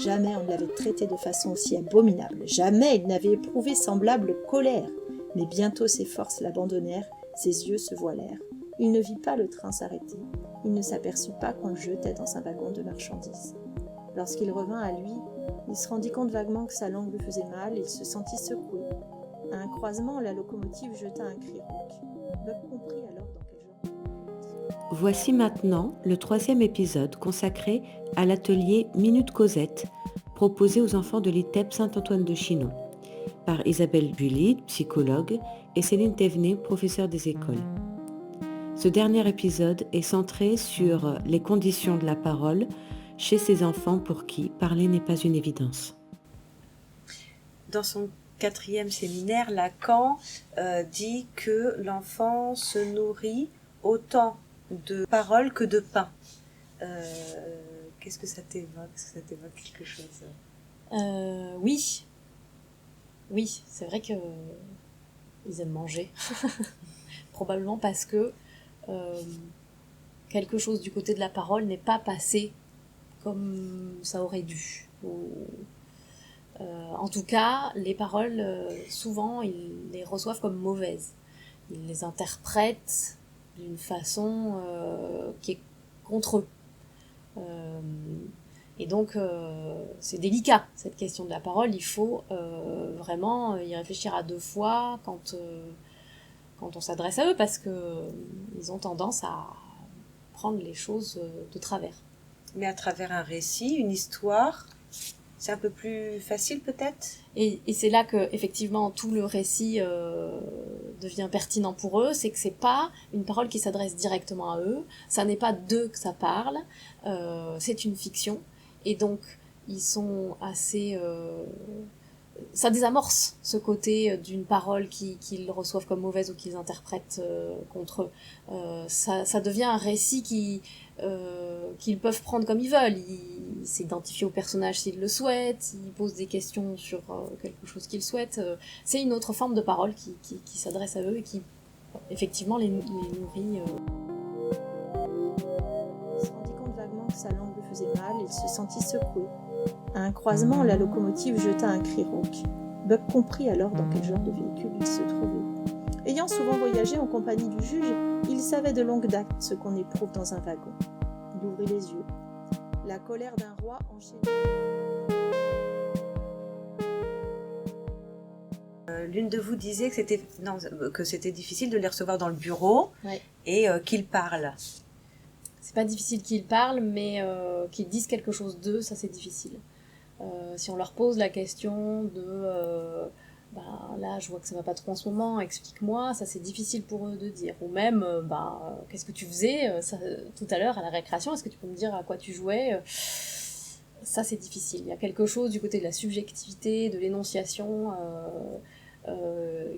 Jamais on ne l'avait traité de façon aussi abominable. Jamais il n'avait éprouvé semblable colère. Mais bientôt ses forces l'abandonnèrent, ses yeux se voilèrent. Il ne vit pas le train s'arrêter. Il ne s'aperçut pas qu'on le jetait dans un wagon de marchandises. Lorsqu'il revint à lui, il se rendit compte vaguement que sa langue lui faisait mal et il se sentit secoué. À un croisement, la locomotive jeta un cri rauque. Buck comprit alors dans quel genre de locomotive. Voici maintenant le 3e épisode consacré à l'atelier Minute Cosette, proposé aux enfants de l'ITEP Saint-Antoine de Chinon, par Isabelle Bulide, psychologue, et Céline Thévenet, professeure des écoles. Ce dernier épisode est centré sur les conditions de la parole chez ces enfants pour qui parler n'est pas une évidence. Dans son 4e séminaire, Lacan dit que l'enfant se nourrit autant de paroles que de pain. Qu'est-ce que ça t'évoque ? Est-ce que ça t'évoque quelque chose ? Oui, c'est vrai que ils aiment manger. Probablement parce que quelque chose du côté de la parole n'est pas passé comme ça aurait dû. En tout cas, les paroles, souvent, ils les reçoivent comme mauvaises. Ils les interprètent d'une façon qui est contre eux. Et donc, c'est délicat, cette question de la parole. Il faut vraiment y réfléchir à 2 fois quand on s'adresse à eux, parce qu'ils ont tendance à prendre les choses de travers. Mais à travers un récit, une histoire, c'est un peu plus facile peut-être ? Et c'est là que, effectivement, tout le récit devient pertinent pour eux. C'est que c'est pas une parole qui s'adresse directement à eux. Ça n'est pas d'eux que ça parle. C'est une fiction. Et donc, ils sont assez... ça désamorce ce côté d'une parole qu'ils reçoivent comme mauvaise ou qu'ils interprètent contre eux. Ça devient un récit qu'ils peuvent prendre comme ils veulent. Ils s'identifient au personnage s'ils le souhaitent, ils posent des questions sur quelque chose qu'ils souhaitent. C'est une autre forme de parole qui s'adresse à eux et qui, effectivement, les nourrit. Il se rendit compte vaguement que sa langue lui faisait mal et il se sentit secoué. À un croisement, la locomotive jeta un cri rauque. Buck comprit alors dans quel genre de véhicule il se trouvait. Ayant souvent voyagé en compagnie du juge, il savait de longue date ce qu'on éprouve dans un wagon. Il ouvrit les yeux. La colère d'un roi enchaînée. L'une de vous disait que c'était difficile de les recevoir dans le bureau, Ouais. Et qu'ils parlent. C'est pas difficile qu'ils parlent, mais qu'ils disent quelque chose d'eux, ça c'est difficile. Si on leur pose la question de là je vois que ça va pas trop en ce moment, explique-moi, ça c'est difficile pour eux de dire. Ou même qu'est-ce que tu faisais tout à l'heure à la récréation, est-ce que tu peux me dire à quoi tu jouais ça c'est difficile. Il y a quelque chose du côté de la subjectivité, de l'énonciation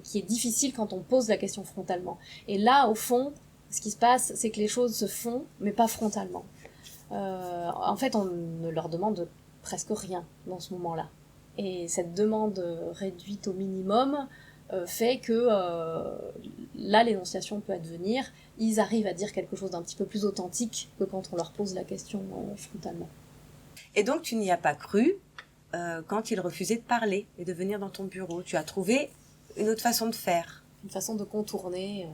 qui est difficile quand on pose la question frontalement. Et là au fond, ce qui se passe, c'est que les choses se font, mais pas frontalement. En fait, on ne leur demande presque rien dans ce moment-là. Et cette demande réduite au minimum fait que là, l'énonciation peut advenir. Ils arrivent à dire quelque chose d'un petit peu plus authentique que quand on leur pose la question frontalement. Et donc, tu n'y as pas cru quand ils refusaient de parler et de venir dans ton bureau. Tu as trouvé une autre façon de faire. Une façon de contourner...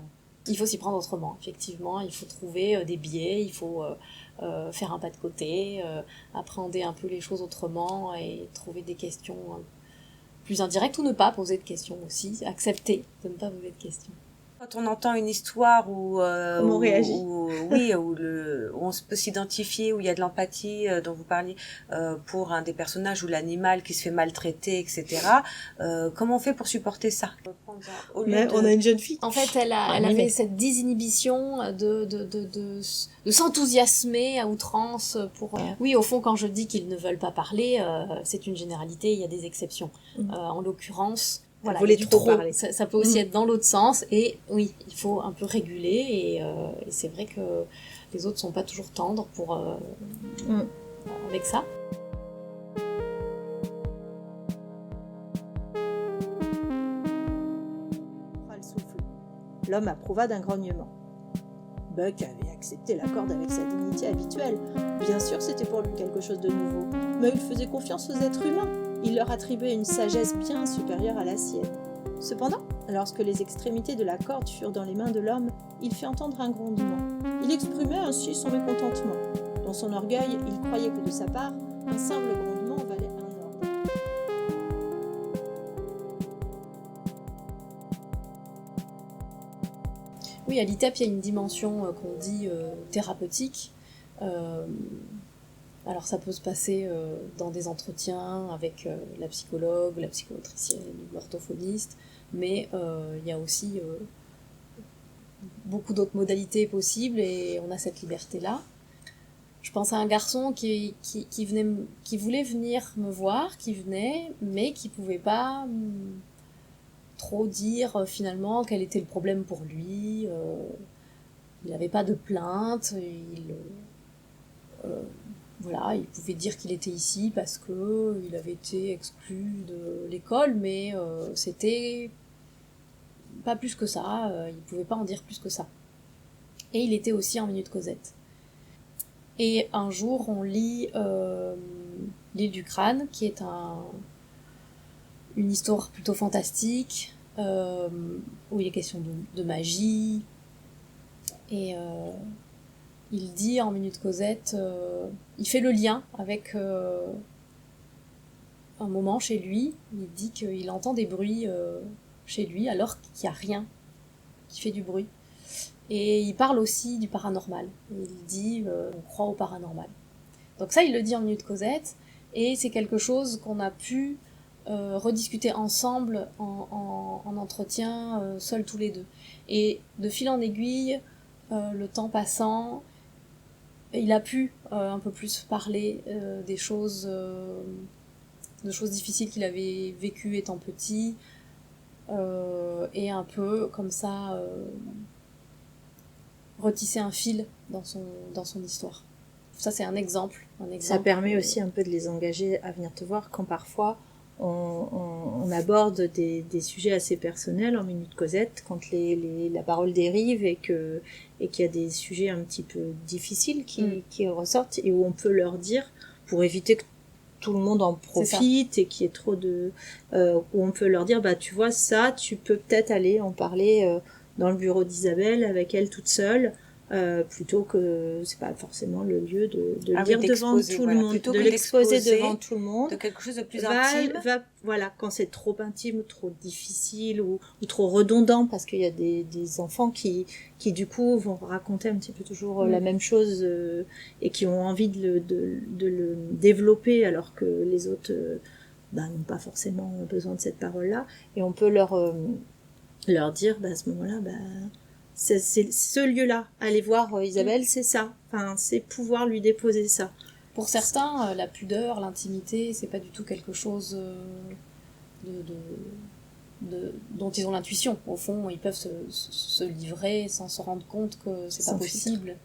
Il faut s'y prendre autrement, effectivement. Il faut trouver des biais, il faut faire un pas de côté, appréhender un peu les choses autrement et trouver des questions plus indirectes ou ne pas poser de questions aussi. Accepter de ne pas poser de questions. Quand on entend une histoire où on réagit. où on peut s'identifier, où il y a de l'empathie dont vous parliez pour un des personnages ou l'animal qui se fait maltraiter, etc. Comment on fait pour supporter ça ? On a une jeune fille. En fait, elle avait cette désinhibition de s'enthousiasmer à outrance pour... Oui, au fond, quand je dis qu'ils ne veulent pas parler, c'est une généralité, il y a des exceptions. En l'occurrence... Voilà, voulait trop parler. Ça peut aussi être dans l'autre sens, et oui, il faut un peu réguler, et c'est vrai que les autres sont pas toujours tendres pour avec ça. L'homme approuva d'un grognement. Buck avait accepté la corde avec sa dignité habituelle. Bien sûr, c'était pour lui quelque chose de nouveau, mais il faisait confiance aux êtres humains. Il leur attribuait une sagesse bien supérieure à la sienne. Cependant, lorsque les extrémités de la corde furent dans les mains de l'homme, il fit entendre un grondement. Il exprimait ainsi son mécontentement. Dans son orgueil, il croyait que de sa part, un simple grondement valait un ordre. Oui, à l'ITEP, il y a une dimension qu'on dit thérapeutique. Alors ça peut se passer dans des entretiens avec la psychologue, la psychomotricienne, l'orthophoniste, mais il y a aussi beaucoup d'autres modalités possibles et on a cette liberté-là. Je pense à un garçon qui voulait venir me voir, qui venait, mais qui pouvait pas trop dire finalement quel était le problème pour lui. Il n'avait pas de plainte, voilà, il pouvait dire qu'il était ici parce que il avait été exclu de l'école, mais c'était pas plus que ça, il pouvait pas en dire plus que ça. Et il était aussi en Minute Cosette. Et un jour, on lit L'île du crâne, qui est une histoire plutôt fantastique, où il est question de magie, et il dit en Minute Cosette, il fait le lien avec un moment chez lui, il dit qu'il entend des bruits chez lui alors qu'il n'y a rien qui fait du bruit. Et il parle aussi du paranormal. Il dit on croit au paranormal. Donc ça, il le dit en Minute Cosette, et c'est quelque chose qu'on a pu rediscuter ensemble en entretien, seuls tous les deux. Et de fil en aiguille, le temps passant, il a pu un peu plus parler de choses difficiles qu'il avait vécues étant petit, et un peu comme ça retisser un fil dans son histoire. Ça, c'est un exemple. Ça permet aussi un peu de les engager à venir te voir quand parfois on aborde des sujets assez personnels en Minute Cosette, quand la parole dérive et qu'il y a des sujets un petit peu difficiles qui ressortent et où on peut leur dire, pour éviter que tout le monde en profite et qu'il y ait trop de... où on peut leur dire, bah tu vois ça, tu peux peut-être aller en parler dans le bureau d'Isabelle avec elle toute seule, plutôt que c'est pas forcément le lieu de le dire devant tout le monde, plutôt de que l'exposer devant tout le monde, de quelque chose de plus intime. Voilà, quand c'est trop intime, trop difficile ou trop redondant, parce qu'il y a des enfants qui du coup vont raconter un petit peu toujours la même chose et qui ont envie de le développer alors que les autres n'ont pas forcément besoin de cette parole-là, et on peut leur dire à ce moment-là, c'est ce lieu-là. Aller voir Isabelle, c'est ça. Enfin, c'est pouvoir lui déposer ça. Pour certains, la pudeur, l'intimité, c'est pas du tout quelque chose dont ils ont l'intuition. Au fond, ils peuvent se livrer sans se rendre compte que c'est pas possible.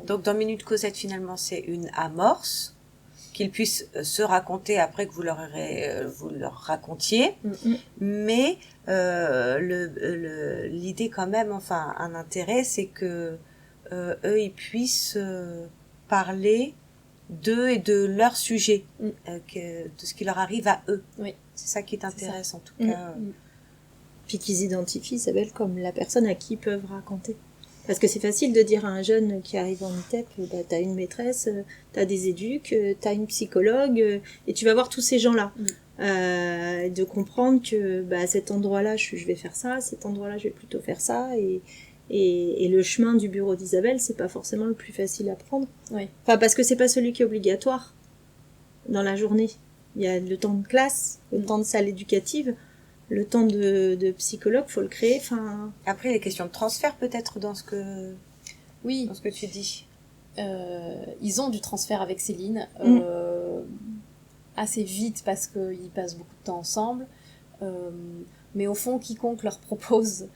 Donc dans Minute Cosette, finalement, c'est une amorce qu'ils puissent se raconter après que vous leur racontiez, mais l'idée quand même, enfin un intérêt, c'est que eux ils puissent parler d'eux et de leur sujet, de ce qui leur arrive à eux. Oui. C'est ça qui est intéressant en tout cas. Puis qu'ils identifient Isabelle comme la personne à qui ils peuvent raconter. Parce que c'est facile de dire à un jeune qui arrive en ITEP, t'as une maîtresse, t'as des éduques, t'as une psychologue, et tu vas voir tous ces gens-là. De comprendre que à cet endroit-là, je vais faire ça, à cet endroit-là, je vais plutôt faire ça, et le chemin du bureau d'Isabelle, c'est pas forcément le plus facile à prendre. Oui. Enfin, parce que c'est pas celui qui est obligatoire dans la journée. Il y a le temps de classe, le temps de salle éducative, le temps de psychologue, faut le créer. Enfin. Après, les questions de transfert peut-être dans ce que tu dis. Ils ont du transfert avec Céline assez vite parce qu'ils passent beaucoup de temps ensemble. Mais au fond, quiconque leur propose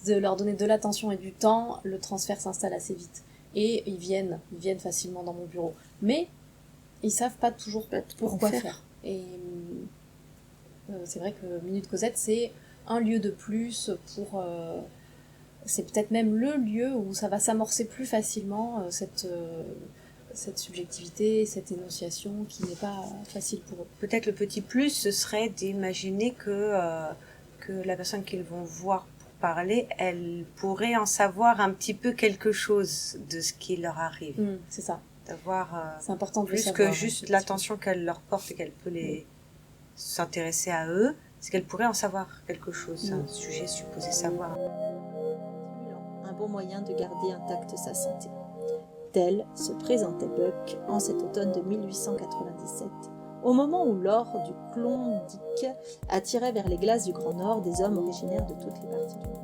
de leur donner de l'attention et du temps, le transfert s'installe assez vite. Et ils viennent facilement dans mon bureau. Mais ils savent pas toujours pourquoi faire. Et c'est vrai que Minute Cosette, c'est un lieu de plus pour c'est peut-être même le lieu où ça va s'amorcer plus facilement, cette subjectivité, cette énonciation qui n'est pas facile pour eux. Peut-être le petit plus, ce serait d'imaginer que la personne qu'ils vont voir pour parler, elle pourrait en savoir un petit peu quelque chose de ce qui leur arrive. C'est ça. D'avoir c'est important de plus savoir, que juste l'attention qu'elle leur porte et qu'elle peut s'intéresser à eux, c'est qu'elle pourrait en savoir quelque chose. C'est un sujet supposé savoir. Un bon moyen de garder intacte sa santé. Tel se présentait Buck en cet automne de 1897, au moment où l'or du Klondike attirait vers les glaces du Grand Nord des hommes originaires de toutes les parties du monde.